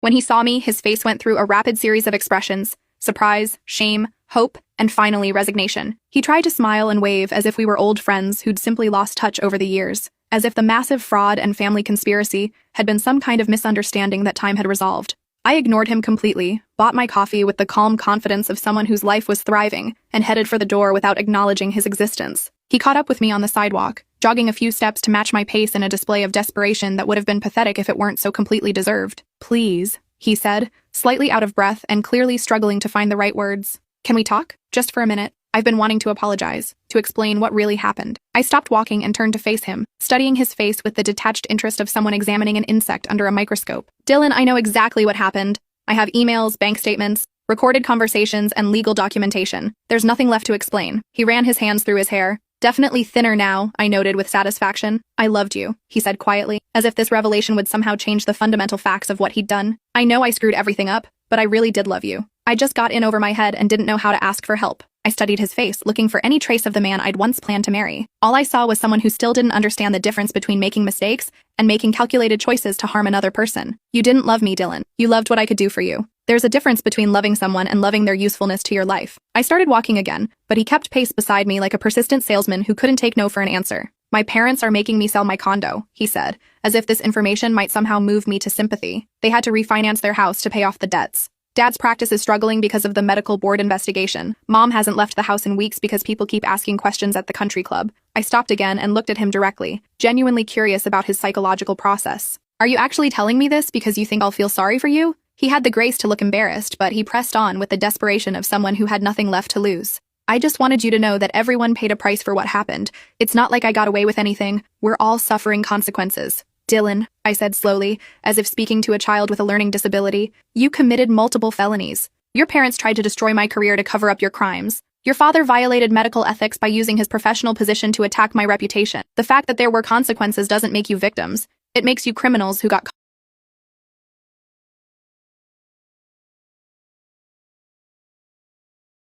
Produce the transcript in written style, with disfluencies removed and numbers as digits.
When he saw me, his face went through a rapid series of expressions: surprise, shame, hope, and finally resignation. He tried to smile and wave as if we were old friends who'd simply lost touch over the years, as if the massive fraud and family conspiracy had been some kind of misunderstanding that time had resolved. I ignored him completely, bought my coffee with the calm confidence of someone whose life was thriving, and headed for the door without acknowledging his existence. He caught up with me on the sidewalk, jogging a few steps to match my pace in a display of desperation that would have been pathetic if it weren't so completely deserved. "Please," he said, slightly out of breath and clearly struggling to find the right words. "Can we talk? Just for a minute. I've been wanting to apologize, to explain what really happened." I stopped walking and turned to face him, studying his face with the detached interest of someone examining an insect under a microscope. "Dylan, I know exactly what happened. I have emails, bank statements, recorded conversations, and legal documentation. There's nothing left to explain." He ran his hands through his hair. "Definitely thinner now," I noted with satisfaction. "I loved you," he said quietly, as if this revelation would somehow change the fundamental facts of what he'd done. "I know I screwed everything up, but I really did love you. I just got in over my head and didn't know how to ask for help." I studied his face, looking for any trace of the man I'd once planned to marry. All I saw was someone who still didn't understand the difference between making mistakes and making calculated choices to harm another person. "You didn't love me, Dylan. You loved what I could do for you. There's a difference between loving someone and loving their usefulness to your life." I started walking again, but he kept pace beside me like a persistent salesman who couldn't take no for an answer. "My parents are making me sell my condo," he said, as if this information might somehow move me to sympathy. "They had to refinance their house to pay off the debts. Dad's practice is struggling because of the medical board investigation. Mom hasn't left the house in weeks because people keep asking questions at the country club." I stopped again and looked at him directly, genuinely curious about his psychological process. "Are you actually telling me this because you think I'll feel sorry for you?" He had the grace to look embarrassed, but he pressed on with the desperation of someone who had nothing left to lose. "I just wanted you to know that everyone paid a price for what happened. It's not like I got away with anything. We're all suffering consequences." "Dylan," I said slowly, as if speaking to a child with a learning disability, "you committed multiple felonies. Your parents tried to destroy my career to cover up your crimes. Your father violated medical ethics by using his professional position to attack my reputation. The fact that there were consequences doesn't make you victims. It makes you criminals who got